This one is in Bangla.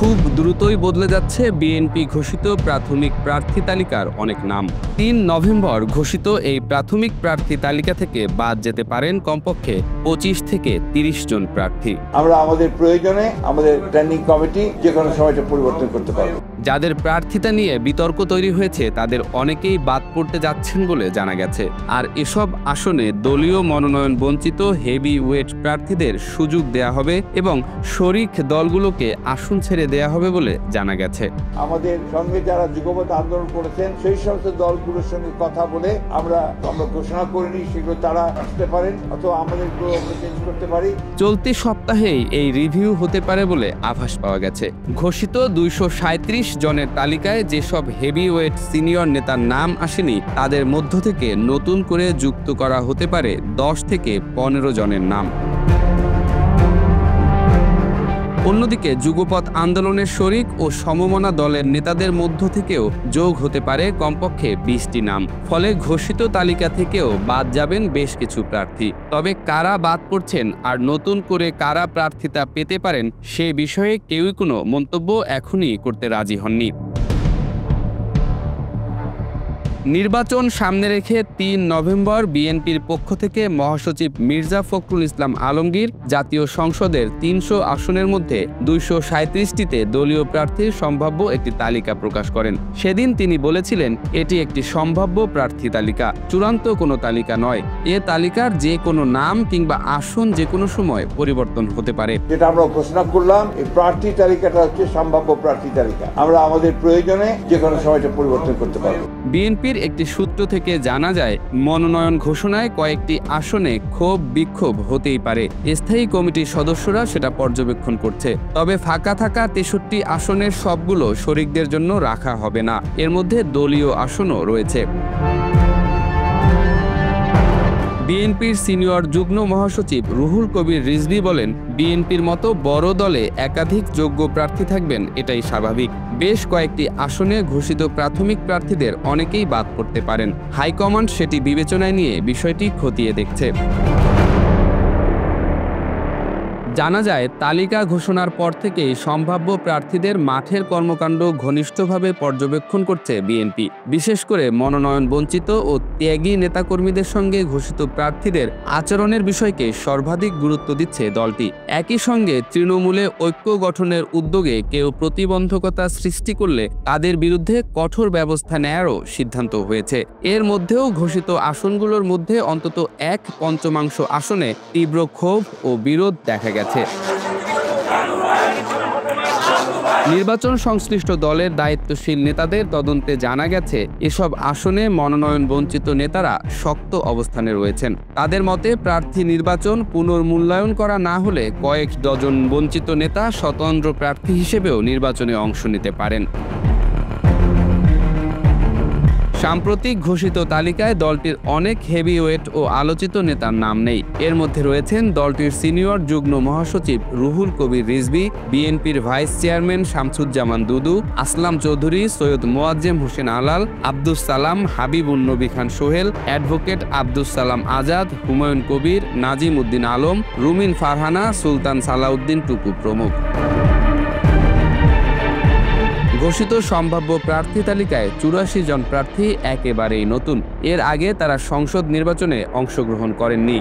খুব দ্রুতই বদলে যাচ্ছে বিএনপি ঘোষিত প্রাথমিক প্রার্থী তালিকার অনেক নাম। ৩ নভেম্বর ঘোষিত এই প্রাথমিক প্রার্থী তালিকা থেকে বাদ যেতে পারেন কমপক্ষে ২৫ থেকে ৩০ জন প্রার্থী। আমরা আমাদের প্রয়োজনে আমাদের স্ট্যান্ডিং কমিটি যে কোনো সময়টা পরিবর্তন করতে পারব। যাদের প্রার্থিতা নিয়ে বিতর্ক তৈরি হয়েছে তাদের অনেকেই বাদ পড়তে যাচ্ছেন বলে জানা গেছে। আর এসব আসনে দলীয় মনোনয়ন বঞ্চিত হেভি ওয়েট প্রার্থীদের সুযোগ দেয়া হবে এবং শরিক দলগুলোকে আসন ছেড়ে দেয়া হবে বলে জানা গেছে। আমাদের সঙ্গে যারা যুগপৎ আন্দোলন করেছেন সেই সমস্ত দলগুলোর সঙ্গে কথা বলে আমরা ঘোষণা করিনি, সেগুলো তারা আসতে পারেন অথবা আমাদের চেঞ্জ করতে পারি। চলতি সপ্তাহেই এই রিভিউ হতে পারে বলে আভাস পাওয়া গেছে। ঘোষিত ২৩৭ জনের তালিকায় যেসব হেভিওয়েট সিনিয়র নেতার নাম আসেনি তাদের মধ্য থেকে নতুন করে যুক্ত করা হতে পারে ১০ থেকে ১৫ জনের নাম। অন্যদিকে যুগপৎ আন্দোলনের শরিক ও সমমনা দলের নেতাদের মধ্য থেকেও যোগ হতে পারে কমপক্ষে ২০টি নাম। ফলে ঘোষিত তালিকা থেকেও বাদ যাবেন বেশ কিছু প্রার্থী। তবে কারা বাদ পড়ছেন আর নতুন করে কারা প্রার্থিতা পেতে পারেন সে বিষয়ে কেউই কোনো মন্তব্য এখনই করতে রাজি হননি। নির্বাচন সামনে রেখে ৩ নভেম্বর বিএনপির পক্ষ থেকে মহাসচিব মির্জা ফখরুল ইসলাম আলমগীর জাতীয় সংসদের ৩০০ আসনের মধ্যে ২৩৭টিতে দলীয় প্রার্থীর সম্ভাব্য একটি তালিকা প্রকাশ করেন। সেদিন তিনি বলেছিলেন, এটি একটি সম্ভাব্য প্রার্থী তালিকা, চূড়ান্ত কোনো তালিকা নয়। এ তালিকার যে কোনো নাম কিংবা আসন যে কোনো সময় পরিবর্তন হতে পারে। যেটা আমরা ঘোষণা করলাম, এই প্রার্থী তালিকাটা হচ্ছে সম্ভাব্য প্রার্থী তালিকা। আমরা আমাদের প্রয়োজনে যে কোনো সময়টা পরিবর্তন করতে পারব। বিএনপির একটি সূত্র থেকে জানা যায়, মনোনয়ন ঘোষণায় কয়েকটি আসনে ক্ষোভ বিক্ষোভ হতেই পারে। স্থায়ী কমিটির সদস্যরা সেটা পর্যবেক্ষণ করছে। তবে ফাঁকা থাকা ৬৩ আসনের সবগুলো শরিকদের জন্য রাখা হবে না। এর মধ্যে দলীয় আসনও রয়েছে। বিএনপির সিনিয়র যুগ্ম মহাসচিব রুহুল কবির রিজভী বলেন, বিএনপির মতো বড় দলে একাধিক যোগ্য প্রার্থী থাকবেন এটাই স্বাভাবিক। বেশ কয়েকটি আসনে ঘোষিত প্রাথমিক প্রার্থীদের অনেকেই বাদ পড়তে পারেন। হাইকমান্ড সেটি বিবেচনায় নিয়ে বিষয়টি খতিয়ে দেখছে। জানা যায়, তালিকা ঘোষণার পর থেকেই সম্ভাব্য প্রার্থীদের মাঠের কর্মকাণ্ড ঘনিষ্ঠভাবে পর্যবেক্ষণ করছে বিএনপি। বিশেষ করে মনোনয়ন বঞ্চিত ও ত্যাগী নেতাকর্মীদের সঙ্গে ঘোষিত প্রার্থীদের আচরণের বিষয়কে সর্বাধিক গুরুত্ব দিচ্ছে দলটি। একই সঙ্গে তৃণমূলে ঐক্য গঠনের উদ্যোগে কেউ প্রতিবন্ধকতা সৃষ্টি করলে তাদের বিরুদ্ধে কঠোর ব্যবস্থা নেয়ারও সিদ্ধান্ত হয়েছে। এর মধ্যেও ঘোষিত আসনগুলোর মধ্যে অন্তত ১/৫ আসনে তীব্র ক্ষোভ ও বিরোধ দেখা গেছে। নির্বাচন সংশ্লিষ্ট দলের দায়িত্বশীল নেতাদের তদন্তে জানা গেছে, এসব আসনে মনোনয়ন বঞ্চিত নেতারা শক্ত অবস্থানে রয়েছেন। তাদের মতে, প্রার্থী নির্বাচন পুনর্মূল্যায়ন করা না হলে কয়েক ডজন বঞ্চিত নেতা স্বতন্ত্র প্রার্থী হিসেবেও নির্বাচনে অংশ নিতে পারেন। সাম্প্রতিক ঘোষিত তালিকায় দলটির অনেক হেভিওয়েট ও আলোচিত নেতার নাম নেই। এর মধ্যে রয়েছেন দলটির সিনিয়র যুগ্ম মহাসচিব রুহুল কবির রিজভী, বিএনপির ভাইস চেয়ারম্যান শামসুজ্জামান দুদু, আসলাম চৌধুরী, সৈয়দ মোয়াজ্জেম হোসেন আলাল, আব্দুস সালাম, হাবিবুন নবী খান সোহেল, অ্যাডভোকেট আব্দুস সালাম আজাদ, হুমায়ুন কবির, নাজিম উদ্দিন আলম, রুমিন ফারহানা, সুলতান সালাউদ্দিন টুকু প্রমুখ। ঘোষিত সম্ভাব্য প্রার্থী তালিকায় ৮৪ জন প্রার্থী একেবারেই নতুন। এর আগে তারা সংসদ নির্বাচনে অংশগ্রহণ করেননি।